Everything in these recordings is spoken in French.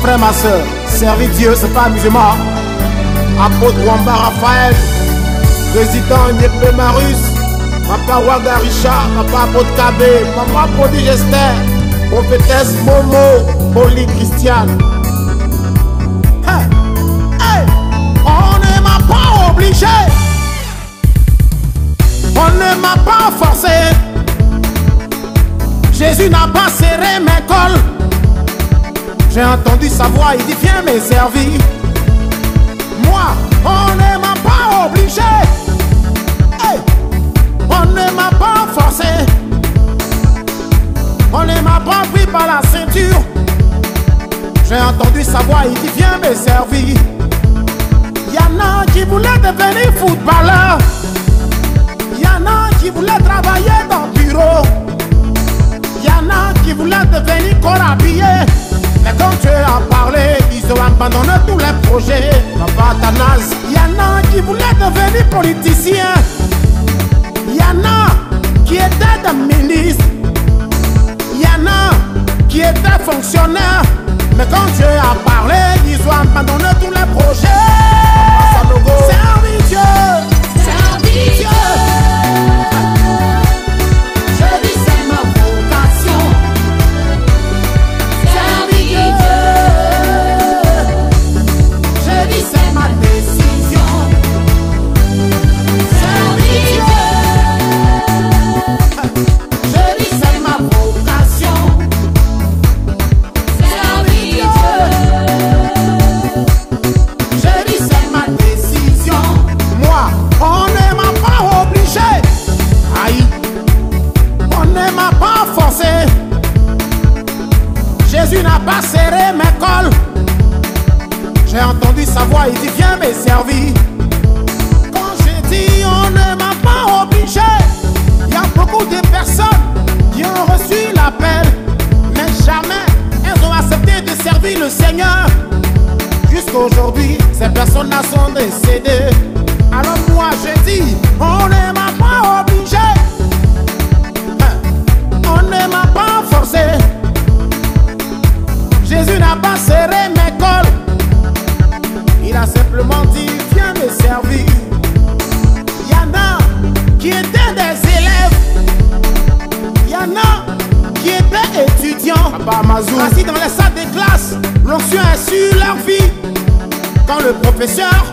frère, ma soeur, servir Dieu, c'est pas amusement. Apôtre Wamba Raphaël, président Nyepé Marus, papa Waga Richard, papa Apôtre Kabé, maman Prodige Esther, prophétesse Momo, Pauline Christiane. Hey, hey, on ne m'a pas obligé, on ne m'a pas forcé. Jésus n'a pas serré mes cols. J'ai entendu sa voix, il dit viens me servir. Moi, on ne m'a pas obligé, hey, on ne m'a pas forcé, on ne m'a pas pris par la ceinture. J'ai entendu sa voix, il dit viens me servir. Il y en a qui voulaient devenir footballeur, il y en a qui voulaient travailler dans le bureau, il y en a qui voulaient devenir corps habillé. Mais quand Dieu a parlé, ils ont abandonné tous les projets. Papa Athanase, il y en a qui voulaient devenir politiciens, il y en a qui étaient des ministres, il y en a qui étaient fonctionnaires. Mais quand Dieu a parlé, ils ont abandonné tous les projets. Servir Dieu, servir Dieu. Je dis c'est ma vocation. Servir Dieu. Je dis c'est ma décision. Servir Dieu. Je dis c'est ma vocation. Servir Dieu. Je dis c'est ma décision. Moi, on ne m'a pas obligé. Aïe, on ne m'a pas forcé. Jésus n'a pas serré mes cols. J'ai entendu sa voix, il dit viens me servir. Quand j'ai dit on ne m'a pas obligé, il y a beaucoup de personnes qui ont reçu l'appel, mais jamais elles ont accepté de servir le Seigneur. Jusqu'à aujourd'hui, ces personnes-là sont décédées. Alors moi j'ai dit on ne m'a pas obligé, on ne m'a pas forcé. Jésus n'a pas serré mes cols. Il a simplement dit viens me servir. Il y en a qui étaient des élèves, il y en a qui étaient étudiants, assis dans les salles de classe. L'onction est sur leur vie. Quand le professeur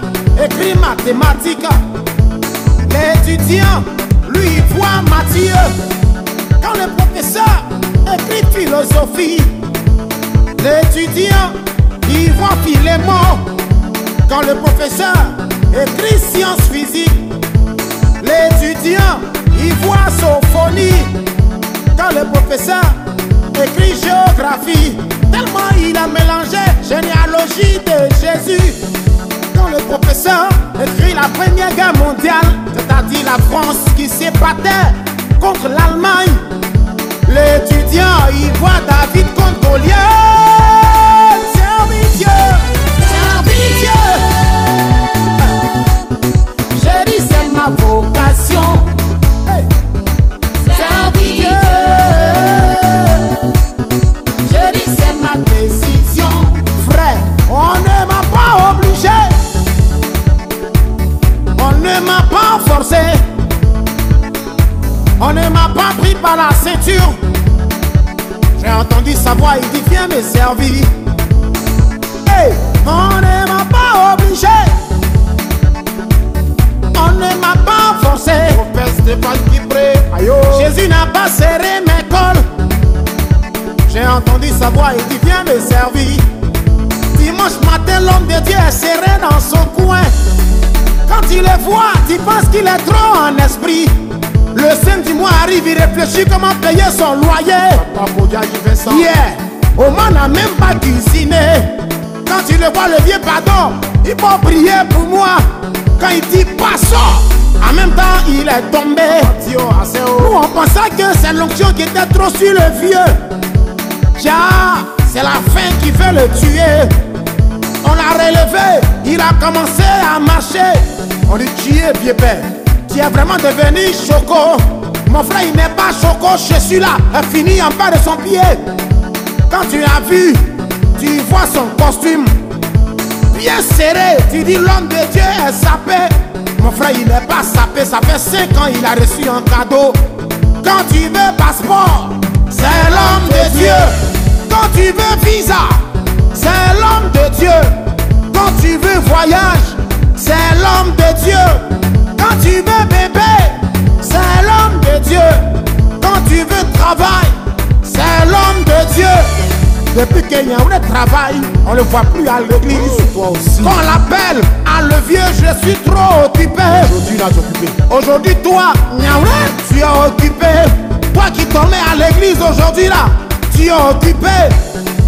écrit mathématiques, l'étudiant lui voit Matthieu. Quand le professeur écrit philosophie, l'étudiant il voit Philémon. Quand le professeur écrit sciences physiques, l'étudiant il voit Sophonie. Quand le professeur écrit géographie, tellement il a mélangé généalogie de Jésus. Quand le professeur écrit la Première Guerre mondiale, c'est-à-dire la France qui s'ébattait contre l'Allemagne, l'étudiant il voit David contre Goliath. Servir Dieu, servir Dieu. Je dis c'est ma vocation. Hey. Servir Dieu. Je dis c'est ma décision. Frère, on ne m'a pas obligé, on ne m'a pas forcé, on ne m'a pas pris par la ceinture. J'ai entendu sa voix, il dit viens me servir. Hey, on ne m'a pas obligé, on ne m'a pas forcé. Jésus n'a pas serré mes cols. J'ai entendu sa voix, il dit viens me servir. Dimanche matin, l'homme de Dieu est serré dans son coin. Quand il le voit, tu penses qu'il est trop en esprit. Le samedi mois arrive, il réfléchit comment payer son loyer. Yeah, Oman n'a même pas cuisiné. Quand il le voit, le vieux pardon, il faut prier pour moi. Quand il dit passons, en même temps il est tombé. Nous on pensait que c'est l'onction qui était trop sur le vieux. C'est la faim qui veut le tuer. On l'a relevé, il a commencé à marcher. On dit tu es vieux père, tu es vraiment devenu choco. Mon frère il n'est pas choco, je suis là, il finit en bas de son pied. Quand tu as vu, tu vois son costume bien serré, tu dis l'homme de Dieu est sapé. Mon frère, il n'est pas sapé, ça fait 5 ans il a reçu un cadeau. Quand tu veux passeport, c'est l'homme de Dieu. Quand tu veux visa, c'est l'homme de Dieu. Quand tu veux voyage, c'est l'homme de Dieu. Quand tu veux bébé, c'est l'homme de Dieu. Quand tu veux travail, c'est l'homme de Dieu. Depuis qu'il y a un travail, on ne le voit plus à l'église. Toi aussi. Quand on l'appelle à le vieux, je suis trop occupé. Aujourd'hui, là, occupé. Aujourd'hui, toi, tu es occupé. Toi qui t'en mets à l'église aujourd'hui, là, tu es occupé.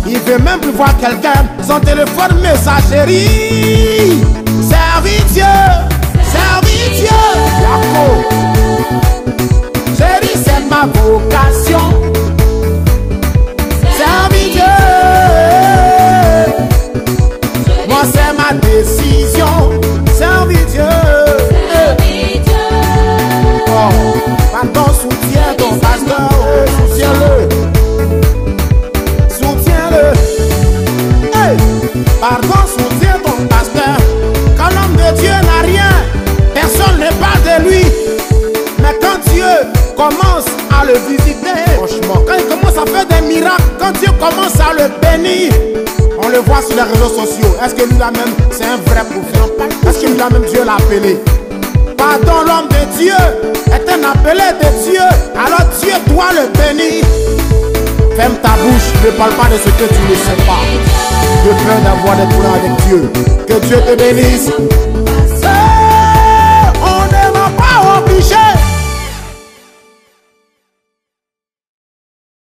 Il veut même plus voir quelqu'un. Son téléphone messagerie. Servir Dieu. Servir Dieu. Chérie, c'est ma vocation. Servir Dieu. Moi c'est ma décision. Servir Dieu. Servir Dieu. Oh, pardon, soutiens ton pasteur. Oh, soutiens-le. Soutiens-le. Hey. Pardon, soutiens ton pasteur. Quand l'homme de Dieu n'a rien, personne ne parle de lui. Mais quand Dieu commence à le visiter, franchement, quand il commence à faire des miracles, quand Dieu commence à le bénir, on le voit sur les réseaux sociaux. Est-ce que lui-même, c'est un vrai prophète? Est-ce que lui-même, Dieu l'a appelé? Pardon, l'homme de Dieu est un appelé de Dieu. Alors Dieu doit le bénir. Ferme ta bouche, ne parle pas de ce que tu ne sais pas. De peur d'avoir des problèmes avec Dieu. Que Dieu te bénisse.